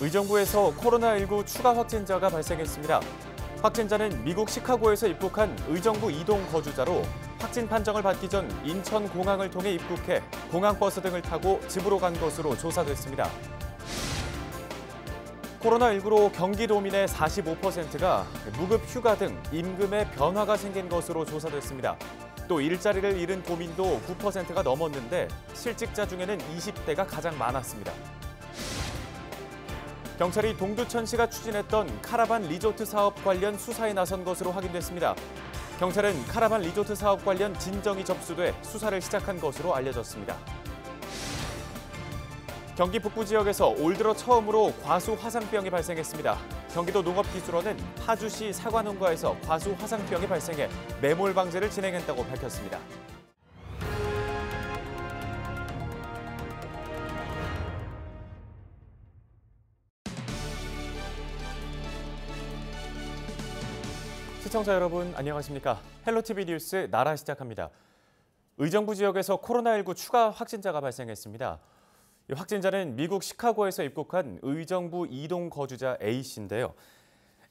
의정부에서 코로나19 추가 확진자가 발생했습니다. 확진자는 미국 시카고에서 입국한 의정부 이동 거주자로 확진 판정을 받기 전 인천공항을 통해 입국해 공항버스 등을 타고 집으로 간 것으로 조사됐습니다. 코로나19로 경기도민의 45%가 무급 휴가 등 임금에 변화가 생긴 것으로 조사됐습니다. 또 일자리를 잃은 도민도 9%가 넘었는데 실직자 중에는 20대가 가장 많았습니다. 경찰이 동두천시가 추진했던 카라반 리조트 사업 관련 수사에 나선 것으로 확인됐습니다. 경찰은 카라반 리조트 사업 관련 진정이 접수돼 수사를 시작한 것으로 알려졌습니다. 경기 북부 지역에서 올 들어 처음으로 과수 화상병이 발생했습니다. 경기도 농업기술원은 파주시 사과농가에서 과수 화상병이 발생해 매몰 방제를 진행했다고 밝혔습니다. 시청자 여러분 안녕하십니까? 헬로티비 뉴스 나라 시작합니다. 의정부 지역에서 코로나19 추가 확진자가 발생했습니다. 확진자는 미국 시카고에서 입국한 의정부 이동 거주자 A씨인데요.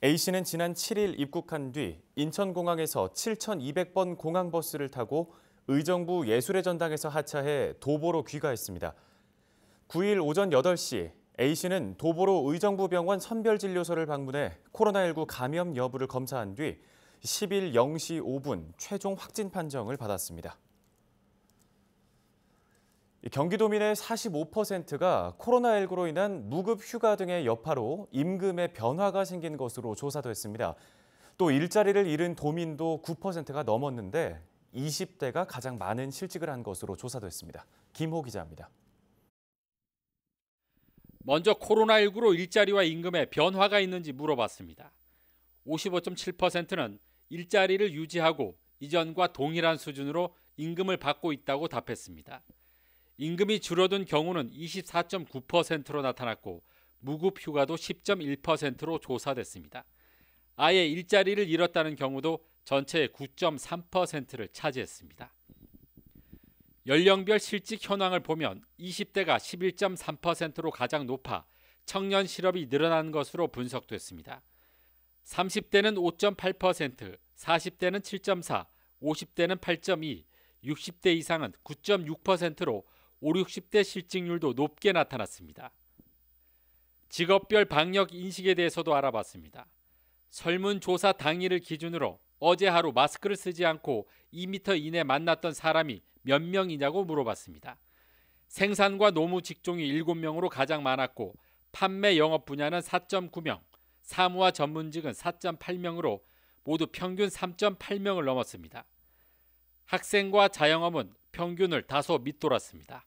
A씨는 지난 7일 입국한 뒤 인천공항에서 7,200번 공항버스를 타고 의정부 예술의 전당에서 하차해 도보로 귀가했습니다. 9일 오전 8시 A씨는 도보로 의정부병원 선별진료소를 방문해 코로나19 감염 여부를 검사한 뒤 10일 0시 5분 최종 확진 판정을 받았습니다. 경기도민의 45%가 코로나19로 인한 무급 휴가 등의 여파로 임금에 변화가 생긴 것으로 조사됐습니다. 또 일자리를 잃은 도민도 9%가 넘었는데 20대가 가장 많은 실직을 한 것으로 조사됐습니다. 김호 기자입니다. 먼저 코로나19로 일자리와 임금에 변화가 있는지 물어봤습니다. 55.7%는 일자리를 유지하고 이전과 동일한 수준으로 임금을 받고 있다고 답했습니다. 임금이 줄어든 경우는 24.9%로 나타났고 무급 휴가도 10.1%로 조사됐습니다. 아예 일자리를 잃었다는 경우도 전체의 9.3%를 차지했습니다. 연령별 실직 현황을 보면 20대가 11.3%로 가장 높아 청년 실업이 늘어난 것으로 분석됐습니다. 30대는 5.8%, 40대는 7.4%, 50대는 8.2%, 60대 이상은 9.6%로 5, 60대 실직률도 높게 나타났습니다. 직업별 방역 인식에 대해서도 알아봤습니다. 설문조사 당일을 기준으로 어제 하루 마스크를 쓰지 않고 2m 이내 만났던 사람이 몇 명이냐고 물어봤습니다. 생산과 노무 직종이 7명으로 가장 많았고 판매 영업 분야는 4.9명, 사무와 전문직은 4.8명으로 모두 평균 3.8명을 넘었습니다. 학생과 자영업은 평균을 다소 밑돌았습니다.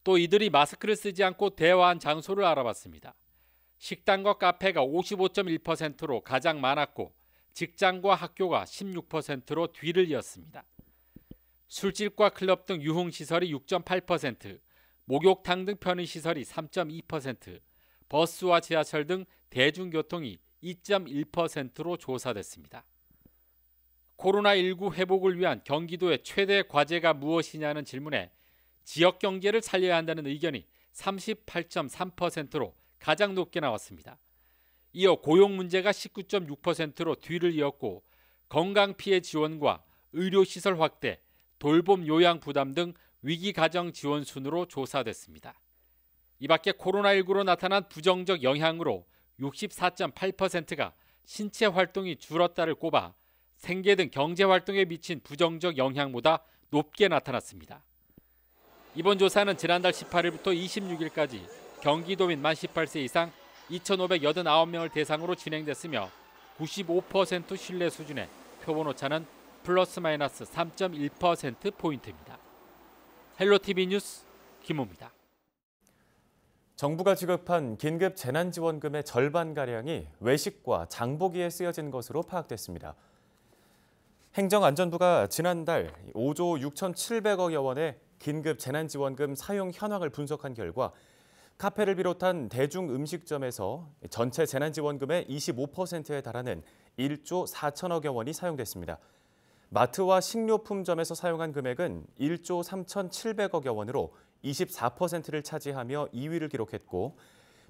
또 이들이 마스크를 쓰지 않고 대화한 장소를 알아봤습니다. 식당과 카페가 55.1%로 가장 많았고 직장과 학교가 16%로 뒤를 이었습니다. 술집과 클럽 등 유흥시설이 6.8%, 목욕탕 등 편의시설이 3.2%, 버스와 지하철 등 대중교통이 2.1%로 조사됐습니다. 코로나19 회복을 위한 경기도의 최대 과제가 무엇이냐는 질문에 지역 경제를 살려야 한다는 의견이 38.3%로 가장 높게 나왔습니다. 이어 고용 문제가 19.6%로 뒤를 이었고 건강피해 지원과 의료시설 확대, 돌봄 요양 부담 등 위기 가정 지원 순으로 조사됐습니다. 이 밖에 코로나19로 나타난 부정적 영향으로 64.8%가 신체 활동이 줄었다를 꼽아 생계 등 경제 활동에 미친 부정적 영향보다 높게 나타났습니다. 이번 조사는 지난달 18일부터 26일까지 경기도민 만 18세 이상 2,589명을 대상으로 진행됐으며 95% 신뢰 수준의 표본 오차는 플러스 마이너스 3.1%포인트입니다. 헬로티비 뉴스 김호입니다. 정부가 지급한 긴급 재난지원금의 절반가량이 외식과 장보기에 쓰여진 것으로 파악됐습니다. 행정안전부가 지난달 5조 6,700억여 원의 긴급 재난지원금 사용 현황을 분석한 결과 카페를 비롯한 대중음식점에서 전체 재난지원금의 25%에 달하는 1조 4천억여 원이 사용됐습니다. 마트와 식료품점에서 사용한 금액은 1조 3,700억여 원으로 24%를 차지하며 2위를 기록했고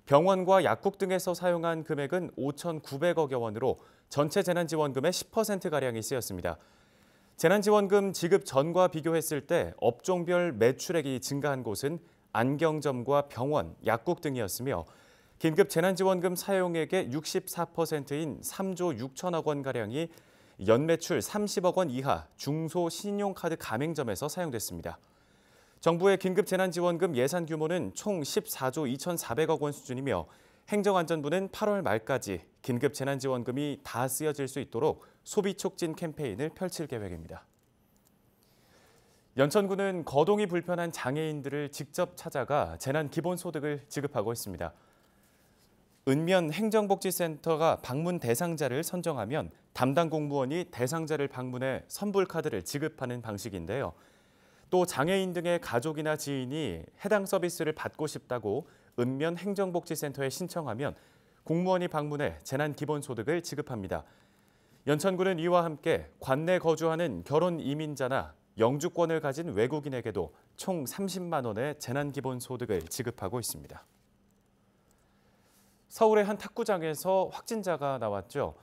병원과 약국 등에서 사용한 금액은 5,900억여 원으로 전체 재난지원금의 10%가량이 쓰였습니다. 재난지원금 지급 전과 비교했을 때 업종별 매출액이 증가한 곳은 안경점과 병원, 약국 등이었으며 긴급 재난지원금 사용액의 64%인 3조 6천억 원가량이 연매출 30억 원 이하 중소 신용카드 가맹점에서 사용됐습니다. 정부의 긴급 재난지원금 예산 규모는 총 14조 2,400억 원 수준이며 행정안전부는 8월 말까지 긴급 재난지원금이 다 쓰여질 수 있도록 소비 촉진 캠페인을 펼칠 계획입니다. 연천구는 거동이 불편한 장애인들을 직접 찾아가 재난기본소득을 지급하고 있습니다. 읍면 행정복지센터가 방문 대상자를 선정하면 담당 공무원이 대상자를 방문해 선불카드를 지급하는 방식인데요. 또 장애인 등의 가족이나 지인이 해당 서비스를 받고 싶다고 읍면 행정복지센터에 신청하면 공무원이 방문해 재난기본소득을 지급합니다. 연천구는 이와 함께 관내 거주하는 결혼 이민자나 영주권을 가진 외국인에게도 총 30만 원의 재난기본소득을 지급하고 있습니다. 서울의 한 탁구장에서 확진자가 나왔죠.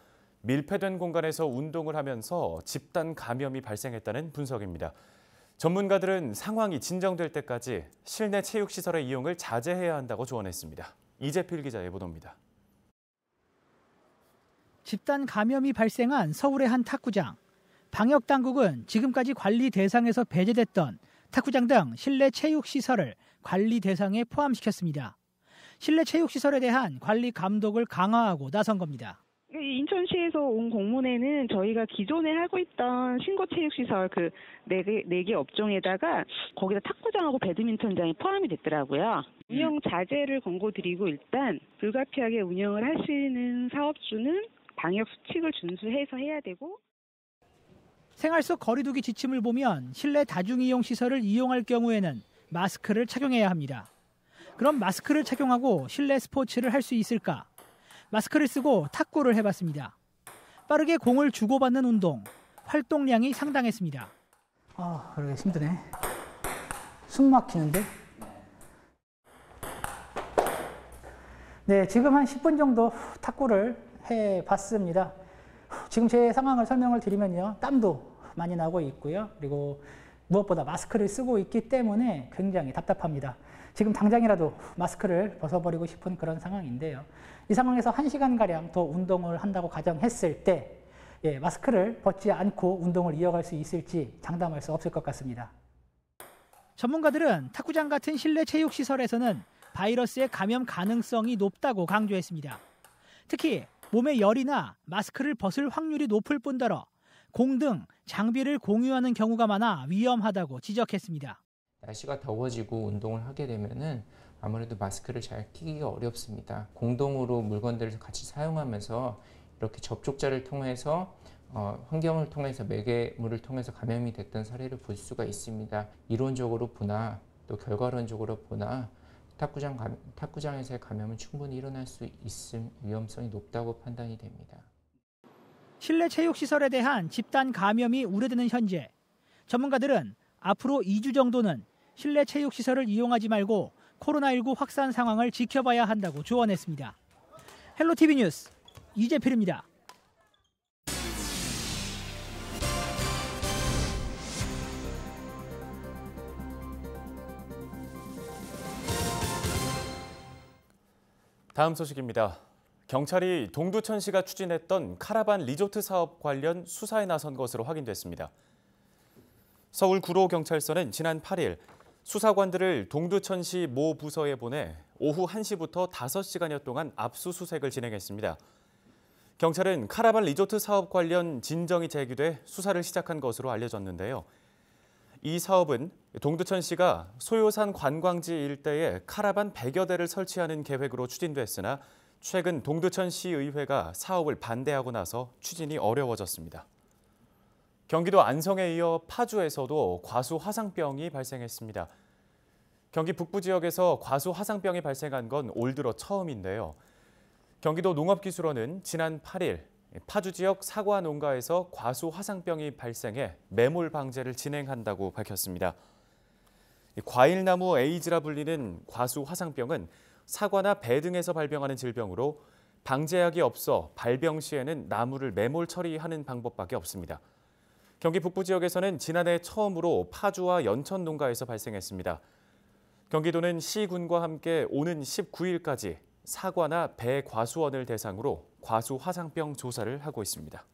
밀폐된 공간에서 운동을 하면서 집단 감염이 발생했다는 분석입니다. 전문가들은 상황이 진정될 때까지 실내 체육시설의 이용을 자제해야 한다고 조언했습니다. 이재필 기자의 보도입니다. 집단 감염이 발생한 서울의 한 탁구장. 방역당국은 지금까지 관리 대상에서 배제됐던 탁구장 등 실내 체육시설을 관리 대상에 포함시켰습니다. 실내 체육시설에 대한 관리 감독을 강화하고 나선 겁니다. 인천시에서 온 공문에는 저희가 기존에 하고 있던 신고체육시설 그 4개 업종에다가 거기다 탁구장하고 배드민턴장이 포함이 됐더라고요. 운영 자제를 권고드리고 일단 불가피하게 운영을 하시는 사업주는 방역 수칙을 준수해서 해야 되고 생활 속 거리두기 지침을 보면 실내 다중이용 시설을 이용할 경우에는 마스크를 착용해야 합니다. 그럼 마스크를 착용하고 실내 스포츠를 할 수 있을까? 마스크를 쓰고 탁구를 해봤습니다. 빠르게 공을 주고받는 운동, 활동량이 상당했습니다. 그러게 힘드네. 숨 막히는데? 네, 지금 한 10분 정도 탁구를 해봤습니다. 지금 제 상황을 설명을 드리면요. 땀도 많이 나고 있고요. 그리고 무엇보다 마스크를 쓰고 있기 때문에 굉장히 답답합니다. 지금 당장이라도 마스크를 벗어버리고 싶은 그런 상황인데요. 이 상황에서 1시간가량 더 운동을 한다고 가정했을 때 마스크를 벗지 않고 운동을 이어갈 수 있을지 장담할 수 없을 것 같습니다. 전문가들은 탁구장 같은 실내 체육시설에서는 바이러스의 감염 가능성이 높다고 강조했습니다. 특히 몸에 열이나 마스크를 벗을 확률이 높을 뿐더러 공 등 장비를 공유하는 경우가 많아 위험하다고 지적했습니다. 날씨가 더워지고 운동을 하게 되면은 아무래도 마스크를 잘 끼기가 어렵습니다. 공동으로 물건들을 같이 사용하면서 이렇게 접촉자를 통해서 환경을 통해서 매개물을 통해서 감염이 됐던 사례를 볼 수가 있습니다. 이론적으로 보나 또 결과론적으로 보나 탁구장에서의 감염은 충분히 일어날 수 있을 위험성이 높다고 판단이 됩니다. 실내 체육시설에 대한 집단 감염이 우려되는 현재 전문가들은 앞으로 2주 정도는 실내 체육시설을 이용하지 말고 코로나19 확산 상황을 지켜봐야 한다고 조언했습니다. 헬로티비 뉴스 이재필입니다. 다음 소식입니다. 경찰이 동두천시가 추진했던 카라반 리조트 사업 관련 수사에 나선 것으로 확인됐습니다. 서울 구로경찰서는 지난 8일 수사관들을 동두천시 모 부서에 보내 오후 1시부터 5시간여 동안 압수수색을 진행했습니다. 경찰은 카라반 리조트 사업 관련 진정이 제기돼 수사를 시작한 것으로 알려졌는데요. 이 사업은 동두천시가 소요산 관광지 일대에 카라반 100여 대를 설치하는 계획으로 추진됐으나 최근 동두천시의회가 사업을 반대하고 나서 추진이 어려워졌습니다. 경기도 안성에 이어 파주에서도 과수 화상병이 발생했습니다. 경기 북부 지역에서 과수 화상병이 발생한 건 올 들어 처음인데요. 경기도 농업기술원은 지난 8일 파주 지역 사과 농가에서 과수 화상병이 발생해 매몰 방제를 진행한다고 밝혔습니다. 과일나무 에이즈라 불리는 과수 화상병은 사과나 배 등에서 발병하는 질병으로 방제약이 없어 발병 시에는 나무를 매몰 처리하는 방법밖에 없습니다. 경기 북부 지역에서는 지난해 처음으로 파주와 연천 농가에서 발생했습니다. 경기도는 시군과 함께 오는 19일까지 사과나 배 과수원을 대상으로 과수 화상병 조사를 하고 있습니다.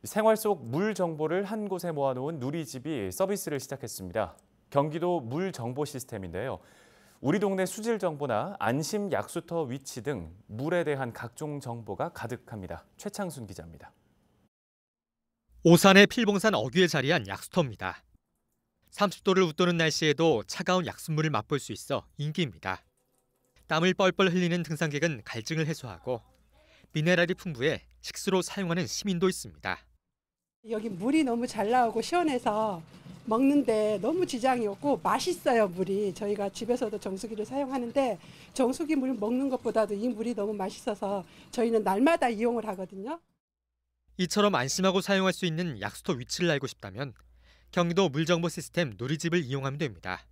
생활 속 물 정보를 한 곳에 모아놓은 누리집이 서비스를 시작했습니다. 경기도 물 정보 시스템인데요. 우리 동네 수질 정보나 안심 약수터 위치 등 물에 대한 각종 정보가 가득합니다. 최창순 기자입니다. 오산의 필봉산 어귀에 자리한 약수터입니다. 30도를 웃도는 날씨에도 차가운 약수물을 맛볼 수 있어 인기입니다. 땀을 뻘뻘 흘리는 등산객은 갈증을 해소하고 미네랄이 풍부해 식수로 사용하는 시민도 있습니다. 여기 물이 너무 잘 나오고 시원해서 먹는데 너무 지장이 없고 맛있어요, 물이. 저희가 집에서도 정수기를 사용하는데 정수기 물 먹는 것보다도 이 물이 너무 맛있어서 저희는 날마다 이용을 하거든요. 이처럼 안심하고 사용할 수 있는 약수터 위치를 알고 싶다면 경기도 물정보 시스템 누리집을 이용하면 됩니다.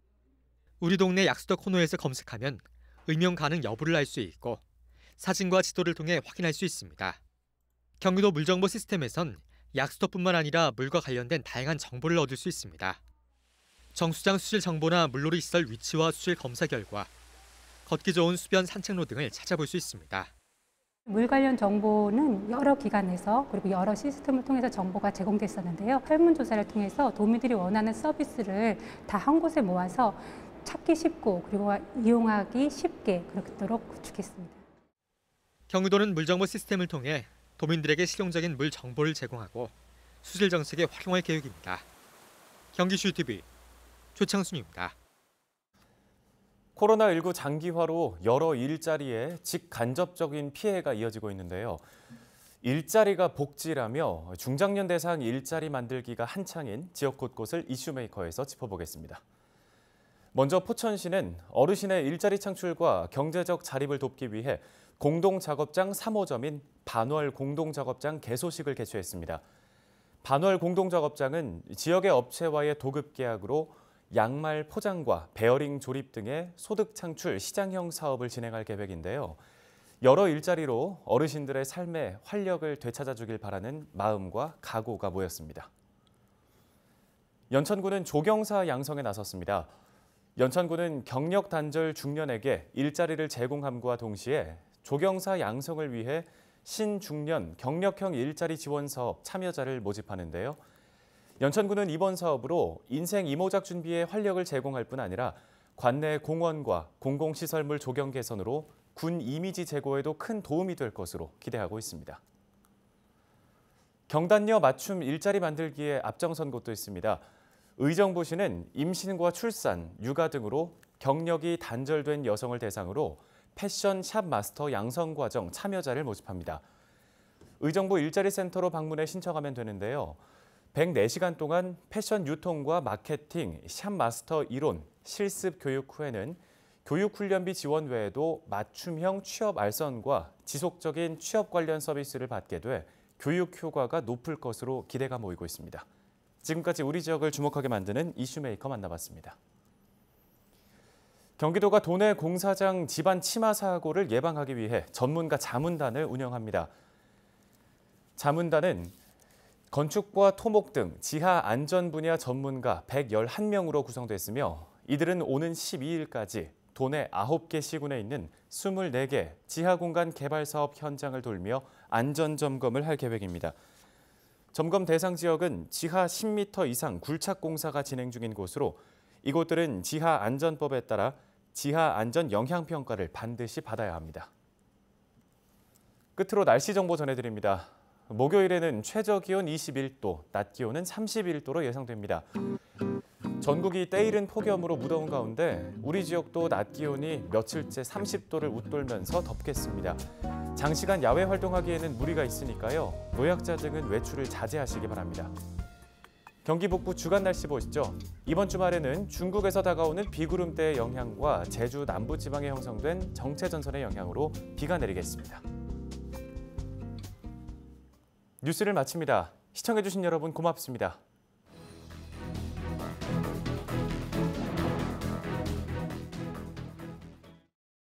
우리 동네 약수터 코너에서 검색하면 의명 가능 여부를 알 수 있고 사진과 지도를 통해 확인할 수 있습니다. 경기도 물정보 시스템에선 약수터뿐만 아니라 물과 관련된 다양한 정보를 얻을 수 있습니다. 정수장 수질 정보나 물놀이 시설 위치와 수질 검사 결과, 걷기 좋은 수변 산책로 등을 찾아볼 수 있습니다. 물 관련 정보는 여러 기관에서 그리고 여러 시스템을 통해서 정보가 제공됐었는데요. 설문조사를 통해서 도민들이 원하는 서비스를 다 한 곳에 모아서 찾기 쉽고 그리고 이용하기 쉽게 그렇도록 구축했습니다. 경기도는 물정보 시스템을 통해 도민들에게 실용적인 물 정보를 제공하고 수질 정책에 활용할 계획입니다. 경기슈TV 최창순입니다. 코로나19 장기화로 여러 일자리에 직간접적인 피해가 이어지고 있는데요. 일자리가 복지라며 중장년 대상 일자리 만들기가 한창인 지역 곳곳을 이슈메이커에서 짚어보겠습니다. 먼저 포천시는 어르신의 일자리 창출과 경제적 자립을 돕기 위해 공동작업장 3호점인 반월 공동작업장 개소식을 개최했습니다. 반월 공동작업장은 지역의 업체와의 도급 계약으로 양말 포장과 베어링 조립 등의 소득 창출 시장형 사업을 진행할 계획인데요. 여러 일자리로 어르신들의 삶에 활력을 되찾아주길 바라는 마음과 각오가 모였습니다. 연천군은 조경사 양성에 나섰습니다. 연천군은 경력 단절 중년에게 일자리를 제공함과 동시에 조경사 양성을 위해 신중년 경력형 일자리 지원 사업 참여자를 모집하는데요. 연천군은 이번 사업으로 인생 이모작 준비에 활력을 제공할 뿐 아니라 관내 공원과 공공시설물 조경 개선으로 군 이미지 제고에도 큰 도움이 될 것으로 기대하고 있습니다. 경단녀 맞춤 일자리 만들기에 앞장선 곳도 있습니다. 의정부시는 임신과 출산, 육아 등으로 경력이 단절된 여성을 대상으로 패션 샵 마스터 양성 과정 참여자를 모집합니다. 의정부 일자리센터로 방문해 신청하면 되는데요. 104시간 동안 패션 유통과 마케팅, 샵 마스터 이론, 실습 교육 후에는 교육훈련비 지원 외에도 맞춤형 취업 알선과 지속적인 취업 관련 서비스를 받게 돼 교육 효과가 높을 것으로 기대가 모이고 있습니다. 지금까지 우리 지역을 주목하게 만드는 이슈메이커 만나봤습니다. 경기도가 도내 공사장 집안 침하 사고를 예방하기 위해 전문가 자문단을 운영합니다. 자문단은 건축과 토목 등 지하 안전 분야 전문가 111명으로 구성됐으며 이들은 오는 12일까지 도내 9개 시군에 있는 24개 지하 공간 개발 사업 현장을 돌며 안전 점검을 할 계획입니다. 점검 대상 지역은 지하 10m 이상 굴착 공사가 진행 중인 곳으로 이곳들은 지하 안전법에 따라 지하 안전 영향 평가를 반드시 받아야 합니다. 끝으로 날씨 정보 전해드립니다. 목요일에는 최저 기온 21도, 낮 기온은 31도로 예상됩니다. 전국이 때이른 폭염으로 무더운 가운데 우리 지역도 낮 기온이 며칠째 30도를 웃돌면서 덥겠습니다. 장시간 야외 활동하기에는 무리가 있으니까요. 노약자 등은 외출을 자제하시기 바랍니다. 경기 북부 주간 날씨 보시죠. 이번 주말에는 중국에서 다가오는 비구름대의 영향과 제주 남부지방에 형성된 정체전선의 영향으로 비가 내리겠습니다. 뉴스를 마칩니다. 시청해주신 여러분 고맙습니다.